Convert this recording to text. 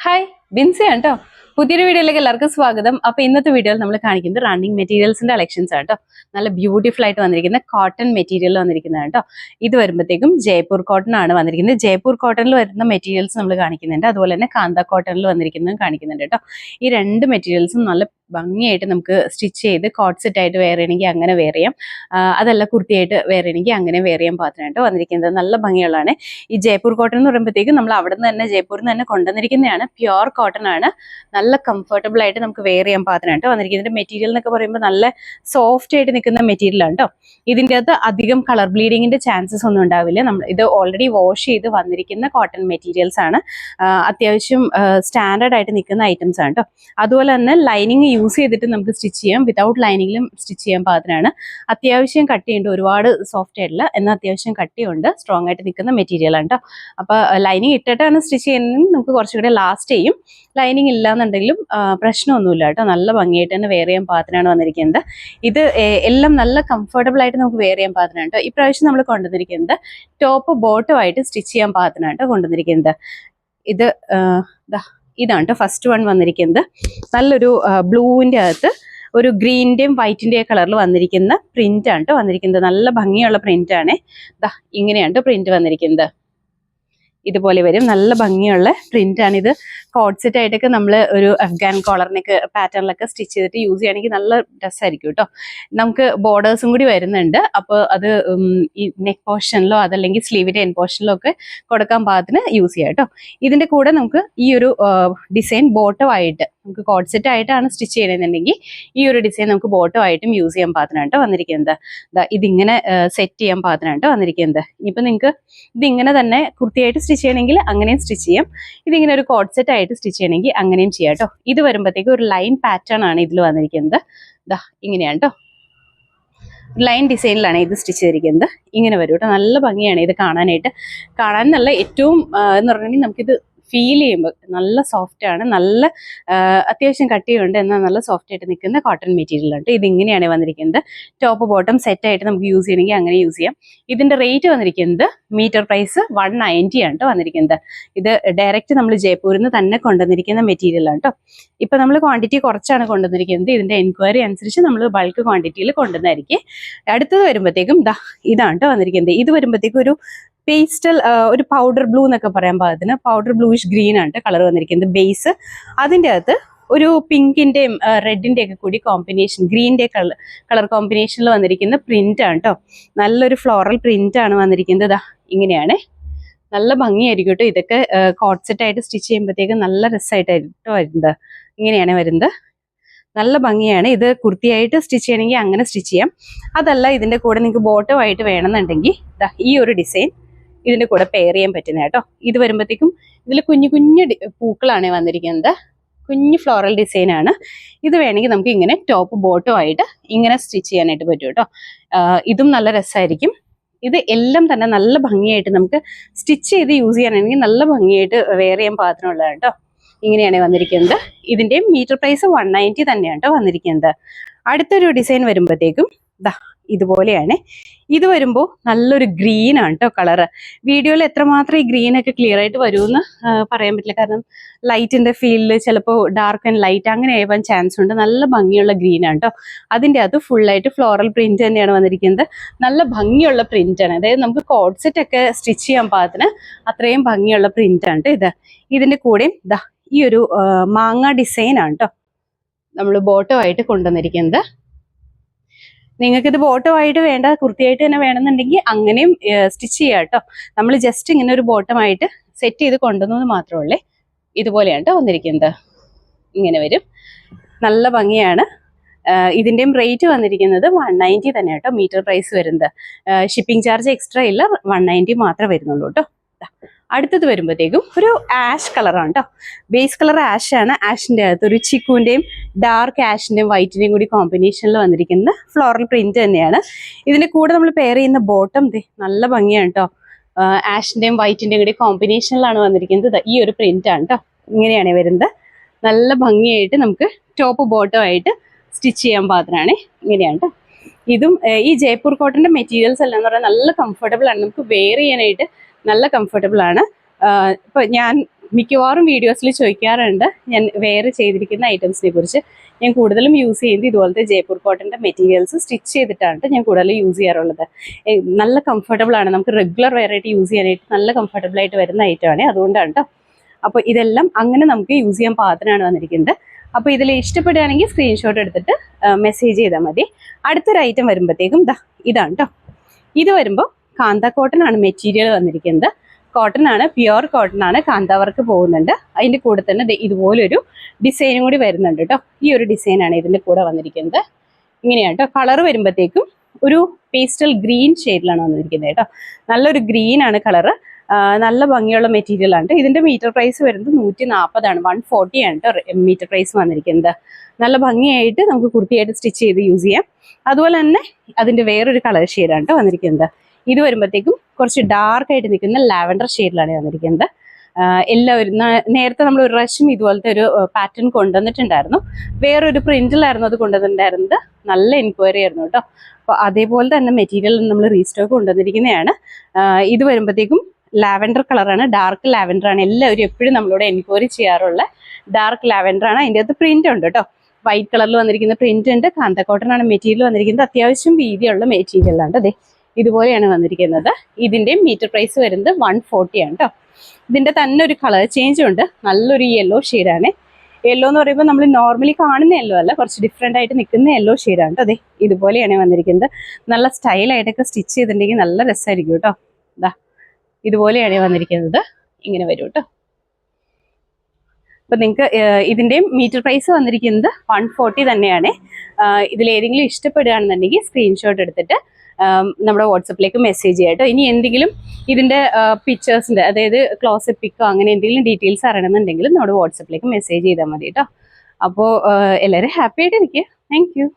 Hi ബിൻസിയാണ് കേട്ടോ. പുതിയൊരു വീഡിയോയിലേക്ക് എല്ലാവർക്കും സ്വാഗതം. അപ്പൊ ഇന്നത്തെ വീഡിയോയിൽ നമ്മൾ കാണിക്കുന്നത് റണ്ണിങ് മെറ്റീരിയൽസിന്റെ കളക്ഷൻസ് ആണ് കേട്ടോ. നല്ല ബ്യൂട്ടിഫുൾ ആയിട്ട് വന്നിരിക്കുന്ന കോട്ടൺ മെറ്റീരിയൽ വന്നിരിക്കുന്നതാണ് കേട്ടോ. ഇത് വരുമ്പോഴത്തേക്കും ജയ്പൂർ കോട്ടൺ ആണ് വന്നിരിക്കുന്നത്. ജയ്പൂർ കോട്ടണിൽ വരുന്ന മെറ്റീരിയൽസ് നമ്മൾ കാണിക്കുന്നുണ്ട്, അതുപോലെ തന്നെ കാന്ത കോട്ടണിൽ വന്നിരിക്കുന്നതും കാണിക്കുന്നുണ്ട് കേട്ടോ. ഈ രണ്ട് മെറ്റീരിയൽസും നല്ല ഭംഗിയായിട്ട് നമുക്ക് സ്റ്റിച്ച് ചെയ്ത് കോട്ട് സെറ്റ് ആയിട്ട് വെയർ ചെയ്യണമെങ്കിൽ അങ്ങനെ വെയർ ചെയ്യാം, അതല്ല കുർത്തിയായിട്ട് വെയർ ചെയ്യണമെങ്കിൽ അങ്ങനെ വെയർ ചെയ്യാൻ പാത്രമായിട്ട് വന്നിരിക്കുന്നത്. നല്ല ഭംഗിയുള്ളതാണ്. ഈ ജയ്പൂർ കോട്ടൺ എന്ന് പറയുമ്പോഴത്തേക്കും നമ്മൾ അവിടെ നിന്ന് തന്നെ ജയ്പൂരിൽ നിന്ന് തന്നെ കൊണ്ടുവന്നിരിക്കുന്നതാണ്. പ്യുവർ കോട്ടൺ ആണ്. നല്ല കംഫർട്ടബിൾ ആയിട്ട് നമുക്ക് വെയർ ചെയ്യാൻ പാത്രമായിട്ട് വന്നിരിക്കുന്നത്. ഇതിന്റെ മെറ്റീരിയൽ എന്നൊക്കെ പറയുമ്പോൾ നല്ല സോഫ്റ്റ് ആയിട്ട് നിൽക്കുന്ന മെറ്റീരിയൽ ആണ് കേട്ടോ. ഇതിൻ്റെ അകത്ത് അധികം കളർ ബ്ലീഡിങ്ങിന്റെ ചാൻസസ് ഒന്നും ഉണ്ടാവില്ല. നമ്മൾ ഇത് ഓൾറെഡി വാഷ് ചെയ്ത് വന്നിരിക്കുന്ന കോട്ടൺ മെറ്റീരിയൽസ് ആണ്. അത്യാവശ്യം സ്റ്റാൻഡേർഡ് ആയിട്ട് നിൽക്കുന്ന ഐറ്റംസ് ആണ് കേട്ടോ. അതുപോലെ തന്നെ ലൈനിങ് യൂസ് ചെയ്തിട്ട് നമുക്ക് സ്റ്റിച്ച് ചെയ്യാം, വിതൗട്ട് ലൈനിങ്ങിലും സ്റ്റിച്ച് ചെയ്യാൻ പാകത്തിനാണ്. അത്യാവശ്യം കട്ടിയുണ്ട്, ഒരുപാട് സോഫ്റ്റ് ആയിട്ടില്ല, എന്നാൽ അത്യാവശ്യം കട്ടിയുണ്ട്, സ്ട്രോങ് ആയിട്ട് നിൽക്കുന്ന മെറ്റീരിയൽ ആണ് കേട്ടോ. അപ്പോൾ ലൈനിങ് ഇട്ടിട്ടാണ് സ്റ്റിച്ച് ചെയ്യുന്നത്, നമുക്ക് കുറച്ചുകൂടെ ലാസ്റ്റ് ചെയ്യും. ലൈനിങ് ഇല്ലാന്നുണ്ടെങ്കിലും പ്രശ്നമൊന്നുമില്ല കേട്ടോ. നല്ല ഭംഗിയായിട്ട് തന്നെ വെയർ ചെയ്യാൻ പാകത്തിനാണ് വന്നിരിക്കുന്നത്. ഇത് എല്ലാം നല്ല കംഫർട്ടബിൾ ആയിട്ട് നമുക്ക് വെയർ ചെയ്യാൻ പാകത്തിനാണ് കേട്ടോ. ഇപ്രാവശ്യം നമ്മൾ കൊണ്ടുവന്നിരിക്കുന്നത് ടോപ്പ് ബോട്ടം ആയിട്ട് സ്റ്റിച്ച് ചെയ്യാൻ പാകത്തിനാണ് കേട്ടോ കൊണ്ടുവന്നിരിക്കുന്നത്. ഇത് ഇതാണ് കേട്ടോ ഫസ്റ്റ് വൺ വന്നിരിക്കുന്നത്. നല്ലൊരു ബ്ലൂവിൻ്റെ അകത്ത് ഒരു ഗ്രീനിന്റെയും വൈറ്റിന്റെയും കളറിൽ വന്നിരിക്കുന്ന പ്രിന്റ് ആണ് കേട്ടോ വന്നിരിക്കുന്നത്. നല്ല ഭംഗിയുള്ള പ്രിന്റ് ആണ്. ഇങ്ങനെയാണ് കേട്ടോ പ്രിന്റ് വന്നിരിക്കുന്നത്. ഇതുപോലെ വരും, നല്ല ഭംഗിയുള്ള പ്രിന്റ് ആണ്. ഇത് കോട്ട് സെറ്റ് ആയിട്ടൊക്കെ നമ്മൾ ഒരു അഫ്ഗാൻ കോളറിനൊക്കെ പാറ്റേണിലൊക്കെ സ്റ്റിച്ച് ചെയ്തിട്ട് യൂസ് ചെയ്യുകയാണെങ്കിൽ നല്ല ഡ്രസ്സായിരിക്കും കേട്ടോ. നമുക്ക് ബോർഡേഴ്സും കൂടി വരുന്നുണ്ട്. അപ്പോൾ അത് ഈ നെക്ക് പോർഷനിലോ അതല്ലെങ്കിൽ സ്ലീവിന്റെ എൻ പോർഷനിലോ ഒക്കെ കൊടുക്കാൻ പാകത്തിന് യൂസ് ചെയ്യാം കേട്ടോ. ഇതിന്റെ കൂടെ നമുക്ക് ഈ ഒരു ഡിസൈൻ ബോട്ടം ആയിട്ട് നമുക്ക് കോട്ട് സെറ്റ് ആയിട്ടാണ് സ്റ്റിച്ച് ചെയ്യണമെന്നുണ്ടെങ്കിൽ ഈ ഒരു ഡിസൈൻ നമുക്ക് ബോട്ടം ആയിട്ടും യൂസ് ചെയ്യാൻ പാകത്തിനാണ് വന്നിരിക്കുന്നത്. ഇതിങ്ങനെ സെറ്റ് ചെയ്യാൻ പാകത്തിനാണ് വന്നിരിക്കുന്നത്. ഇനിയിപ്പോൾ നിങ്ങൾക്ക് ഇതിങ്ങനെ തന്നെ കുർത്തിയായിട്ട് സ്റ്റിച്ച് ചെയ്യണമെങ്കിൽ അങ്ങനെയും സ്റ്റിച്ച് ചെയ്യാം. ഇതിങ്ങനെ ഒരു കോട്ട് സെറ്റ് ആയിട്ട് സ്റ്റിച്ച് ചെയ്യണമെങ്കിൽ അങ്ങനെയും ചെയ്യാം കേട്ടോ. ഇത് വരുമ്പോഴത്തേക്ക് ഒരു ലൈൻ പാറ്റേൺ ആണ് ഇതിൽ വന്നിരിക്കുന്നത്. ഇങ്ങനെയാണ് കേട്ടോ, ലൈൻ ഡിസൈനിലാണ് ഇത് സ്റ്റിച്ച് ചെയ്തിരിക്കുന്നത്. ഇങ്ങനെ വരും കേട്ടോ. നല്ല ഭംഗിയാണ് ഇത് കാണാനായിട്ട്. കാണാൻ നല്ല ഏറ്റവും എന്ന് പറഞ്ഞിട്ടുണ്ടെങ്കിൽ നമുക്കിത് ഫീൽ ചെയ്യുമ്പോൾ നല്ല സോഫ്റ്റ് ആണ്, നല്ല അത്യാവശ്യം കട്ടിയുണ്ട്, എന്നാൽ നല്ല സോഫ്റ്റ് ആയിട്ട് നിൽക്കുന്ന കോട്ടൺ മെറ്റീരിയൽ ഉണ്ട്. ഇതിങ്ങനെയാണ് വന്നിരിക്കുന്നത്. ടോപ്പ് ബോട്ടം സെറ്റ് ആയിട്ട് നമുക്ക് യൂസ് ചെയ്യണമെങ്കിൽ അങ്ങനെ യൂസ് ചെയ്യാം. ഇതിന്റെ റേറ്റ് വന്നിരിക്കുന്നത് മീറ്റർ പ്രൈസ് 190 ആണ് കേട്ടോ വന്നിരിക്കുന്നത്. ഇത് ഡയറക്റ്റ് നമ്മൾ ജയ്പൂരിൽ നിന്ന് തന്നെ കൊണ്ടുവന്നിരിക്കുന്ന മെറ്റീരിയൽ ആണ് കേട്ടോ. ഇപ്പൊ നമ്മൾ ക്വാണ്ടിറ്റി കുറച്ചാണ് കൊണ്ടുവന്നിരിക്കുന്നത്. ഇതിന്റെ എൻക്വയറി അനുസരിച്ച് നമ്മൾ ബൾക്ക് ക്വാണ്ടിറ്റിയിൽ കൊണ്ടുവന്നായിരിക്കും. അടുത്തത് വരുമ്പോഴത്തേക്കും ഇതാണ് കേട്ടോ വന്നിരിക്കുന്നത്. ഇത് വരുമ്പോഴത്തേക്കും ഒരു പേസ്റ്റൽ ഒരു പൗഡർ ബ്ലൂ എന്നൊക്കെ പറയാൻ പാകത്തിന് പൗഡർ ബ്ലൂയിഷ് ഗ്രീൻ ആണ് കളർ വന്നിരിക്കുന്നത് ബേസ്. അതിൻ്റെ അകത്ത് ഒരു പിങ്കിന്റെയും റെഡിന്റെ ഒക്കെ കൂടി കോമ്പിനേഷൻ, ഗ്രീനിന്റെ കളർ കോമ്പിനേഷനിൽ വന്നിരിക്കുന്ന പ്രിന്റ് ആണ് കേട്ടോ. നല്ലൊരു ഫ്ലോറൽ പ്രിന്റ് ആണ് വന്നിരിക്കുന്നത്. ഇങ്ങനെയാണ്, നല്ല ഭംഗിയായിരിക്കും കേട്ടോ. ഇതൊക്കെ കോട്ട് സെറ്റ് ആയിട്ട് സ്റ്റിച്ച് ചെയ്യുമ്പോഴത്തേക്കും നല്ല രസമായിട്ടായിരിക്കും വരുന്നത്. ഇങ്ങനെയാണ് വരുന്നത്. നല്ല ഭംഗിയാണ്. ഇത് കുർത്തിയായിട്ട് സ്റ്റിച്ച് ചെയ്യണമെങ്കിൽ അങ്ങനെ സ്റ്റിച്ച് ചെയ്യാം. അതല്ല ഇതിന്റെ കൂടെ നിങ്ങൾക്ക് ബോട്ടം ആയിട്ട് വേണമെന്നുണ്ടെങ്കിൽ ഈ ഒരു ഡിസൈൻ ഇതിന്റെ കൂടെ പെയർ ചെയ്യാൻ പറ്റുന്ന കേട്ടോ. ഇത് വരുമ്പോഴത്തേക്കും ഇതിൽ കുഞ്ഞു കുഞ്ഞു പൂക്കളാണ് വന്നിരിക്കുന്നത്. കുഞ്ഞു ഫ്ലോറൽ ഡിസൈൻ ആണ്. ഇത് വേണമെങ്കിൽ നമുക്ക് ഇങ്ങനെ ടോപ്പ് ബോട്ടം ആയിട്ട് ഇങ്ങനെ സ്റ്റിച്ച് ചെയ്യാനായിട്ട് പറ്റും കേട്ടോ. ഇതും നല്ല രസമായിരിക്കും. ഇത് എല്ലാം തന്നെ നല്ല ഭംഗിയായിട്ട് നമുക്ക് സ്റ്റിച്ച് ചെയ്ത് യൂസ് ചെയ്യാനാണെങ്കിൽ നല്ല ഭംഗിയായിട്ട് വെയർ ചെയ്യാൻ പാകത്തിനുള്ളതാണ് കേട്ടോ. ഇങ്ങനെയാണ് വന്നിരിക്കുന്നത്. ഇതിന്റെയും മീറ്റർ പ്രൈസ് 190 തന്നെയാണ് കേട്ടോ വന്നിരിക്കുന്നത്. അടുത്തൊരു ഡിസൈൻ വരുമ്പോഴത്തേക്കും ഇതുപോലെയാണ്. ഇത് വരുമ്പോൾ നല്ലൊരു ഗ്രീൻ ആണ് കേട്ടോ കളറ്. വീഡിയോയിൽ എത്രമാത്രം ഈ ഗ്രീൻ ഒക്കെ ക്ലിയർ ആയിട്ട് വരുമെന്ന് പറയാൻ പറ്റില്ല, കാരണം ലൈറ്റിന്റെ ഫീൽഡിൽ ചിലപ്പോൾ ഡാർക്ക് ആൻഡ് ലൈറ്റ് അങ്ങനെ ആവാൻ ചാൻസ് ഉണ്ട്. നല്ല ഭംഗിയുള്ള ഗ്രീൻ ആണ് കേട്ടോ. അതിൻ്റെ അത് ഫുള്ളായിട്ട് ഫ്ലോറൽ പ്രിന്റ് തന്നെയാണ് വന്നിരിക്കുന്നത്. നല്ല ഭംഗിയുള്ള പ്രിന്റ് ആണ്. അതായത് നമുക്ക് കോട്ട് സെറ്റ് ഒക്കെ സ്റ്റിച്ച് ചെയ്യാൻ പാകത്തിന് അത്രയും ഭംഗിയുള്ള പ്രിന്റ് ആണ് ഇത്. ഇതിന്റെ കൂടെയും ഈ ഒരു മാങ്ങ ഡിസൈൻ ആണ് കേട്ടോ നമ്മൾ ബോട്ടം ആയിട്ട് കൊണ്ടുവന്നിരിക്കുന്നത്. നിങ്ങൾക്കിത് ബോട്ടം ആയിട്ട് വേണ്ട, കുർത്തിയായിട്ട് തന്നെ വേണമെന്നുണ്ടെങ്കിൽ അങ്ങനെയും സ്റ്റിച്ച് ചെയ്യാം കേട്ടോ. നമ്മൾ ജസ്റ്റ് ഇങ്ങനെ ഒരു ബോട്ടം ആയിട്ട് സെറ്റ് ചെയ്ത് കൊണ്ടുവന്നത് മാത്രമേ. ഇതുപോലെയാണ് കേട്ടോ വന്നിരിക്കുന്നത്. ഇങ്ങനെ വരും, നല്ല ഭംഗിയാണ്. ഇതിൻ്റെയും റേറ്റ് വന്നിരിക്കുന്നത് 190 തന്നെ കേട്ടോ മീറ്റർ പ്രൈസ് വരുന്നത്. ഷിപ്പിംഗ് ചാർജ് എക്സ്ട്രാ ഇല്ല, 190 മാത്രമേ വരുന്നുള്ളൂ കേട്ടോ. അടുത്തത് വരുമ്പോഴത്തേക്കും ഒരു ആഷ് കളറാണ് കേട്ടോ. ബേസ് കളർ ആഷ് ആണ്. ആഷിൻ്റെ അകത്ത് ഒരു ചിക്കുവിൻ്റെയും ഡാർക്ക് ആഷിൻ്റെയും വൈറ്റിൻ്റെയും കൂടി കോമ്പിനേഷനിൽ വന്നിരിക്കുന്ന ഫ്ലോറൽ പ്രിന്റ് തന്നെയാണ്. ഇതിൻ്റെ കൂടെ നമ്മൾ പെയർ ചെയ്യുന്ന ബോട്ടം നല്ല ഭംഗിയാണ് കേട്ടോ. ആഷിൻ്റെയും വൈറ്റിൻ്റെയും കൂടി കോമ്പിനേഷനിലാണ് വന്നിരിക്കുന്നത്. ഈ ഒരു പ്രിന്റ് ആണ് കേട്ടോ. ഇങ്ങനെയാണ് വരുന്നത്. നല്ല ഭംഗിയായിട്ട് നമുക്ക് ടോപ്പ് ബോട്ടം ആയിട്ട് സ്റ്റിച്ച് ചെയ്യാൻ പാകത്തിനാണ്. ഇങ്ങനെയാണ് കേട്ടോ. ഇതും ഈ ജയ്പൂർ കോട്ടന്റെ മെറ്റീരിയൽസ് എല്ലാം എന്ന് പറഞ്ഞാൽ നല്ല കംഫർട്ടബിൾ ആണ്. നമുക്ക് വെയർ ചെയ്യാനായിട്ട് നല്ല കംഫർട്ടബിൾ ആണ്. ഇപ്പൊ ഞാൻ മിക്കവാറും വീഡിയോസിൽ ചോദിക്കാറുണ്ട് ഞാൻ വെയർ ചെയ്തിരിക്കുന്ന ഐറ്റംസിനെ കുറിച്ച്. ഞാൻ കൂടുതലും യൂസ് ചെയ്യുന്നത് ഇതുപോലത്തെ ജയ്പൂർ കോട്ടൻ്റെ മെറ്റീരിയൽസ് സ്റ്റിച്ച് ചെയ്തിട്ടാണ് ഞാൻ കൂടുതൽ യൂസ് ചെയ്യാറുള്ളത്. നല്ല കംഫർട്ടബിൾ ആണ്, നമുക്ക് റെഗുലർ വെയർ ആയിട്ട് യൂസ് ചെയ്യാനായിട്ട് നല്ല കംഫർട്ടബിൾ ആയിട്ട് വരുന്ന ഐറ്റമാണ്, അതുകൊണ്ടാണ് കേട്ടോ. അപ്പോൾ ഇതെല്ലാം അങ്ങനെ നമുക്ക് യൂസ് ചെയ്യാൻ പാകത്തിനാണ് വന്നിരിക്കുന്നത്. അപ്പോൾ ഇതിൽ ഇഷ്ടപ്പെടുകയാണെങ്കിൽ സ്ക്രീൻഷോട്ട് എടുത്തിട്ട് മെസ്സേജ് ചെയ്താൽ മതി. അടുത്തൊരു ഐറ്റം വരുമ്പോഴത്തേക്കും ഇതാണ് കേട്ടോ. ഇത് വരുമ്പോൾ കാന്ത കോട്ടൺ ആണ് മെറ്റീരിയൽ വന്നിരിക്കുന്നത്. കോട്ടൺ ആണ്, പ്യുവർ കോട്ടൺ ആണ്, കാന്ത വർക്ക് പോകുന്നുണ്ട്. അതിൻ്റെ കൂടെ തന്നെ ഇതുപോലൊരു ഡിസൈനും കൂടി വരുന്നുണ്ട് കേട്ടോ. ഈ ഒരു ഡിസൈനാണ് ഇതിൻ്റെ കൂടെ വന്നിരിക്കുന്നത്. ഇങ്ങനെയാണ് കേട്ടോ. കളർ വരുമ്പോഴത്തേക്കും ഒരു പേസ്റ്റൽ ഗ്രീൻ ഷെയ്ഡിലാണ് വന്നിരിക്കുന്നത് കേട്ടോ. നല്ലൊരു ഗ്രീൻ ആണ് കളറ്. നല്ല ഭംഗിയുള്ള മെറ്റീരിയൽ ആണ്. ഇതിൻ്റെ മീറ്റർ പ്രൈസ് വരുന്നത് 140 140 ആണ് കേട്ടോ മീറ്റർ പ്രൈസ് വന്നിരിക്കുന്നത്. നല്ല ഭംഗിയായിട്ട് നമുക്ക് കുർത്തിയായിട്ട് സ്റ്റിച്ച് ചെയ്ത് യൂസ് ചെയ്യാം. അതുപോലെ തന്നെ അതിൻ്റെ വേറൊരു കളർ ഷെയ്ഡാണ് കേട്ടോ വന്നിരിക്കുന്നത്. ഇത് വരുമ്പോഴത്തേക്കും കുറച്ച് ഡാർക്കായിട്ട് നിൽക്കുന്ന ലാവൻഡർ ഷെയ്ഡിലാണ് വന്നിരിക്കുന്നത്. എല്ലാവരും നേരത്തെ നമ്മൾ ഒരു പ്രാവശ്യം ഇതുപോലത്തെ ഒരു പാറ്റേൺ കൊണ്ടുവന്നിട്ടുണ്ടായിരുന്നു. വേറൊരു പ്രിന്റിലായിരുന്നു അത് കൊണ്ടുവന്നിട്ടുണ്ടായിരുന്നത്. നല്ല എൻക്വയറി ആയിരുന്നു കേട്ടോ. അപ്പോൾ അതേപോലെ തന്നെ മെറ്റീരിയൽ നമ്മൾ റീസ്റ്റോക്ക് കൊണ്ടുവന്നിരിക്കുന്നതാണ്. ഇത് വരുമ്പോഴത്തേക്കും ലാവൻഡർ കളറാണ്, ഡാർക്ക് ലാവൻഡർ ആണ്. എല്ലാവരും എപ്പോഴും നമ്മളോട് എൻക്വയറി ചെയ്യാറുള്ള ഡാർക്ക് ലാവൻഡർ ആണ്. അതിൻ്റെ അകത്ത് പ്രിന്റ് ഉണ്ട് കേട്ടോ. വൈറ്റ് കളറിൽ വന്നിരിക്കുന്ന പ്രിന്റ് ഉണ്ട്. കാന്ത കോട്ടൺ ആണ് മെറ്റീരിയൽ വന്നിരിക്കുന്നത്. അത്യാവശ്യം വീതിയുള്ള മെറ്റീരിയലാണ്. അതെ, ഇതുപോലെയാണ് വന്നിരിക്കുന്നത്. ഇതിൻ്റെ മീറ്റർ പ്രൈസ് വരുന്നത് 140 ആണ് കേട്ടോ. ഇതിൻ്റെ തന്നെ ഒരു കളർ ചേഞ്ചും ഉണ്ട്. നല്ലൊരു യെല്ലോ ഷെയ്ഡാണ്. യെല്ലോ എന്ന് പറയുമ്പോൾ നമ്മൾ നോർമലി കാണുന്ന യെല്ലോ അല്ല, കുറച്ച് ഡിഫറെൻ്റ് ആയിട്ട് നിൽക്കുന്ന യെല്ലോ ഷെയ്ഡാണ് കേട്ടോ. അതെ, ഇതുപോലെയാണ് വന്നിരിക്കുന്നത്. നല്ല സ്റ്റൈലായിട്ടൊക്കെ സ്റ്റിച്ച് ചെയ്തിട്ടുണ്ടെങ്കിൽ നല്ല രസമായിരിക്കും കേട്ടോ. ഇതുപോലെയാണ് വന്നിരിക്കുന്നത്. ഇങ്ങനെ വരും കേട്ടോ. അപ്പം നിങ്ങൾക്ക് ഇതിൻ്റെയും മീറ്റർ പ്രൈസ് വന്നിരിക്കുന്നത് 140 തന്നെയാണ്. ഇതിലേതെങ്കിലും ഇഷ്ടപ്പെടുകയാണെന്നുണ്ടെങ്കിൽ സ്ക്രീൻഷോട്ട് എടുത്തിട്ട് നമ്മുടെ വാട്സപ്പിലേക്ക് മെസ്സേജ് ചെയ്യാം കേട്ടോ. ഇനി എന്തെങ്കിലും ഇതിൻ്റെ പിക്ചേഴ്സിൻ്റെ, അതായത് ക്ലോസപ്പ് പിക്കോ അങ്ങനെ എന്തെങ്കിലും ഡീറ്റെയിൽസ് അറിയണമെന്നുണ്ടെങ്കിൽ നമ്മുടെ വാട്സപ്പിലേക്ക് മെസ്സേജ് ചെയ്താൽ മതി കേട്ടോ. അപ്പോൾ എല്ലാവരും ഹാപ്പി ആയിട്ടിരിക്കുക. Thank you.